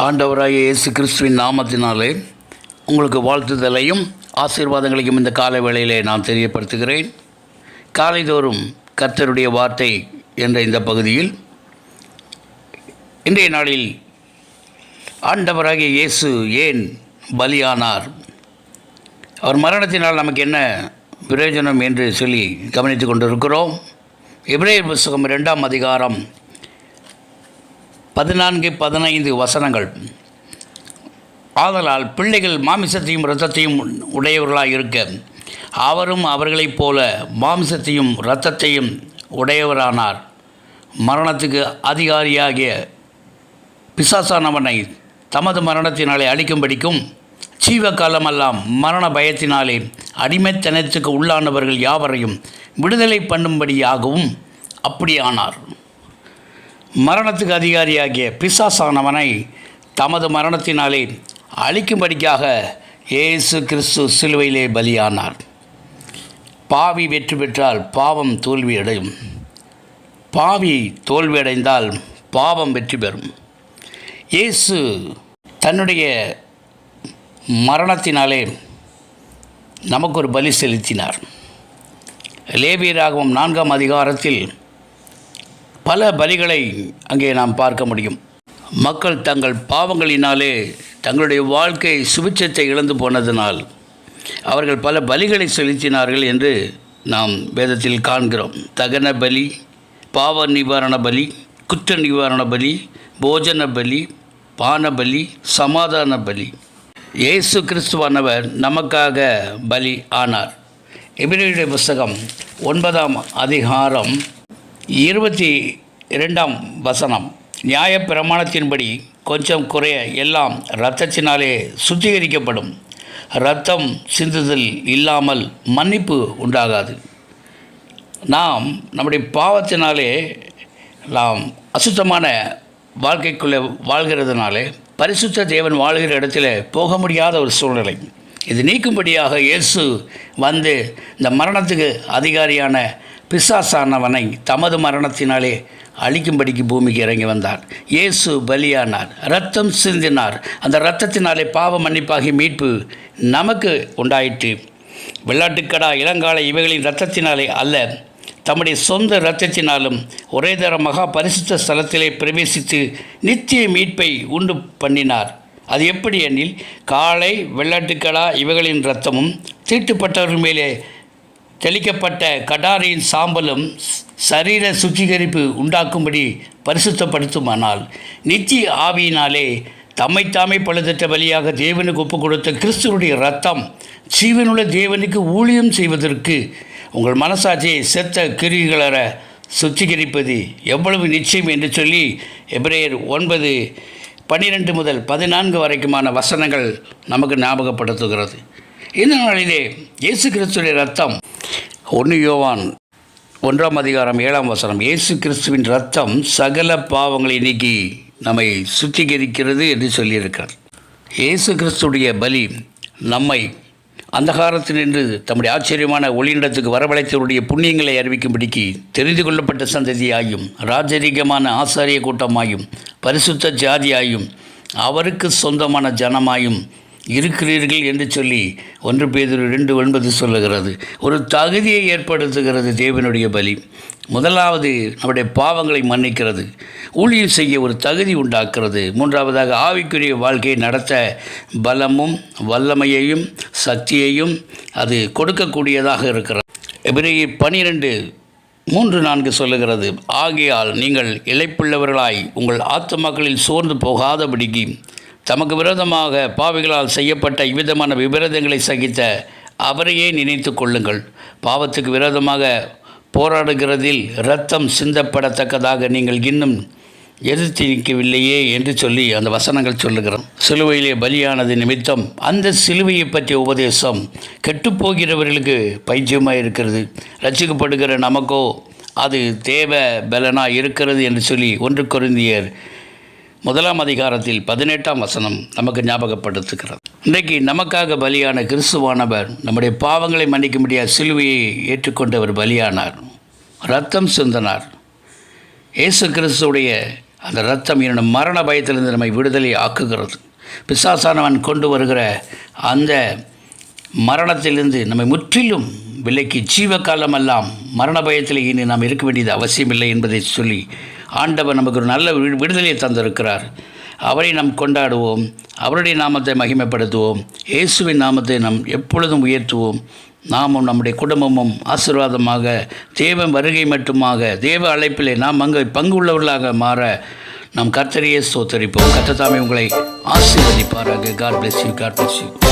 ஆண்டவராகிய இயேசு கிறிஸ்துவின் நாமத்தினாலே உங்களுக்கு வாழ்த்துதலையும் ஆசீர்வாதங்களையும் இந்த காலை வேளையிலே நான் தெரியப்படுத்துகிறேன். காலைதோறும் கர்த்தருடைய வார்த்தை என்ற இந்த பகுதியில் இன்றைய நாளில் ஆண்டவராகிய இயேசு ஏன் பலியானார், அவர் மரணத்தினால் நமக்கு என்ன பிரயோஜனம் என்று சொல்லி கவனித்து கொண்டிருக்கிறோம். எபிரேயர் புத்தகம் 2ஆம் அதிகாரம் 14-15 வசனங்கள். ஆதலால் பிள்ளைகள் மாமிசத்தையும் இரத்தத்தையும் உடையவர்களாக இருக்க, அவரும் அவர்களைப் போல மாமிசத்தையும் இரத்தத்தையும் உடையவரானார். மரணத்துக்கு அதிகாரியாகிய பிசாசானவனை தமது மரணத்தினாலே அழிக்கும்படிக்கும், ஜீவகாலமெல்லாம் மரண பயத்தினாலே அடிமைத்தனத்துக்கு உள்ளானவர்கள் யாவரையும் விடுதலை பண்ணும்படியாகவும் அப்படியானார். மரணத்துக்கு அதிகாரியாகிய பிசாசானவனை தமது மரணத்தினாலே அழிக்கும்படிக்காக இயேசு கிறிஸ்து சிலுவையிலே பலியானார். பாவி வெற்றி பெற்றால் பாவம் தோல்வியடையும், பாவி தோல்வியடைந்தால் பாவம் வெற்றி பெறும். இயேசு தன்னுடைய மரணத்தினாலே நமக்கு ஒரு பலி செலுத்தினார். லேவியராகமம் 4ஆம் அதிகாரத்தில் பல பலிகளை அங்கே நாம் பார்க்க முடியும். மக்கள் தங்கள் பாவங்களினாலே தங்களுடைய வாழ்க்கை சுபிட்சத்தை இழந்து போனதினால் அவர்கள் பல பலிகளை செலுத்தினார்கள் என்று நாம் வேதத்தில் காண்கிறோம். தகன பலி, பாவ நிவாரண பலி, குற்ற நிவாரண பலி, போஜன பலி, பான பலி, சமாதான பலி. இயேசு கிறிஸ்துவானவர் நமக்காக பலி ஆனார். எபிரேயருடைய புத்தகம் 9ஆம் அதிகாரம் 22ஆம் வசனம். நியாயப்பிரமாணத்தின்படி கொஞ்சம் குறைய எல்லாம் இரத்தத்தினாலே சுத்திகரிக்கப்படும். இரத்தம் சிந்துதல் இல்லாமல் மன்னிப்பு உண்டாகாது. நாம் நம்முடைய பாவத்தினாலே நாம் அசுத்தமான வாழ்க்கைக்குள்ளே வாழ்கிறதுனாலே பரிசுத்த தேவன் வாழ்கிற இடத்துல போக முடியாத ஒரு சூழ்நிலை. இது நீக்கும்படியாக இயேசு வந்து இந்த மரணத்துக்கு அதிகாரியான பிசாசானவனை தமது மரணத்தினாலே அழிக்கும்படிக்கு பூமிக்கு இறங்கி வந்தார். இயேசு பலியானார், இரத்தம் சிந்தினார். அந்த இரத்தத்தினாலே பாவ மன்னிப்பாகி மீட்பு நமக்கு உண்டாயிற்று. வெள்ளாட்டுக்கடா, இளங்காலை இவைகளின் இரத்தத்தினாலே அல்ல, தம்முடைய சொந்த இரத்தத்தினாலும் ஒரே தர மகா பரிசுத்த ஸ்தலத்திலே பிரவேசித்து நித்திய மீட்பை உண்டு பண்ணினார். அது எப்படி எனில், காளை, வெள்ளாட்டுக்கடா இவைகளின் இரத்தமும் தீட்டுப்பட்டவர்கள் மேலே தெளிக்கப்பட்ட கடாரியின் சாம்பலும் சரீர சுத்திகரிப்பு உண்டாக்கும்படி பரிசுத்தப்படுத்துமானால், நித்திய ஆவியினாலே தம்மைத்தாமே பழுதற்ற பலியாக தேவனுக்கு ஒப்புக் கொடுத்த கிறிஸ்துவனுடைய இரத்தம் ஜீவனுள்ள தேவனுக்கு ஊழியம் செய்வதற்கு உங்கள் மனசாட்சியை செத்த கிரிகளற சுத்திகரிப்பது எவ்வளவு நிச்சயம் என்று சொல்லி எபிரேயர் 9:12 முதல் 14 வரைக்குமான வசனங்கள் நமக்கு ஞாபகப்படுத்துகிறது. இந்த நாளிலே இயேசு கிறிஸ்துவின் இரத்தம் 1 யோவான் 1ஆம் அதிகாரம் 7ஆம் வசனம். இயேசு கிறிஸ்துவின் இரத்தம் சகல பாவங்களை நீக்கி நம்மை சுத்திகரிக்கிறது என்று சொல்லியிருக்கிறார். இயேசு கிறிஸ்துடைய பலி நம்மை அந்தகாரத்தினின்று தம்முடைய ஆச்சரியமான ஒளியிடத்துக்கு வரவழைத்தவருடைய புண்ணியங்களை அறிவிக்கும்படிக்கு தெரிந்து கொள்ளப்பட்ட சந்ததியாயும் ராஜரீகமான ஆசாரிய கூட்டமாயும் பரிசுத்த ஜாதியாயும் அவருக்கு சொந்தமான ஜனமாயும் இருக்கிறீர்கள் என்று சொல்லி 1 பேதுரு 2:9 சொல்லுகிறது. ஒரு தகுதியை ஏற்படுத்துகிறது தேவனுடைய பலி. முதலாவது நம்முடைய பாவங்களை மன்னிக்கிறது, ஊழியம் செய்ய ஒரு தகுதி உண்டாக்குறது. மூன்றாவதாக ஆவிக்குரிய வாழ்க்கையை நடத்த பலமும் வல்லமையையும் சக்தியையும் அது கொடுக்கக்கூடியதாக இருக்கிறது. எபிரேயர் 12:3-4 சொல்லுகிறது. ஆகையால் நீங்கள் இளைப்புள்ளவர்களாய் உங்கள் ஆத்துமாக்களில் சோர்ந்து போகாதபடிக்கு தமக்கு விரோதமாக பாவிகளால் செய்யப்பட்ட இவ்விதமான விபரீதங்களை சகித்த அவரையே நினைத்து கொள்ளுங்கள். பாவத்துக்கு விரோதமாக போராடுகிறதில் இரத்தம் சிந்தப்படத்தக்கதாக நீங்கள் இன்னும் எதிர்த்து நிற்கவில்லையே என்று சொல்லி அந்த வசனங்கள் சொல்லுகிறோம். சிலுவையிலே பலியானது நிமித்தம் அந்த சிலுவையை பற்றிய உபதேசம் கெட்டுப்போகிறவர்களுக்கு பைத்தியமாக இருக்கிறது. ரட்சிக்கப்படுகிற நமக்கோ அது தேவ பலனாக இருக்கிறது என்று சொல்லி 1 கொரிந்தியர் 1ஆம் அதிகாரத்தில் 18ஆம் வசனம் நமக்கு ஞாபகப்படுத்துகிறது. இன்றைக்கு நமக்காக பலியான கிறிஸ்துவானவர் நம்முடைய பாவங்களை மன்னிக்க முடியாத சிலுவையை ஏற்றுக்கொண்டவர் பலியானார், இரத்தம் சிந்தினார். இயேசு கிறிஸ்துடைய அந்த இரத்தம் என்னும் மரண பயத்திலிருந்து நம்மை விடுதலை ஆக்குகிறது. பிசாசானவன் கொண்டு வருகிற அந்த மரணத்திலிருந்து நம்மை முற்றிலும் விலைக்கு ஜீவகாலம் எல்லாம் மரண பயத்தில் இனி நாம் இருக்க வேண்டியது அவசியமில்லை என்பதை சொல்லி ஆண்டவர் நமக்கு ஒரு நல்ல விடுதலையை தந்திருக்கிறார். அவரை நாம் கொண்டாடுவோம், அவருடைய நாமத்தை மகிமைப்படுத்துவோம், இயேசுவின் நாமத்தை நாம் எப்பொழுதும் உயர்த்துவோம். நாமும் நம்முடைய குடும்பமும் ஆசீர்வாதமாக தேவ வருகை மட்டுமாக தேவ அழைப்பிலே நாம் அங்கே பங்கு உள்ளவர்களாக மாற நாம் கர்த்தரையே ஸ்தோத்தரிப்போம். கர்த்தர் தாமே உங்களை ஆசீர்வதிப்பாராக. God bless you. God bless you.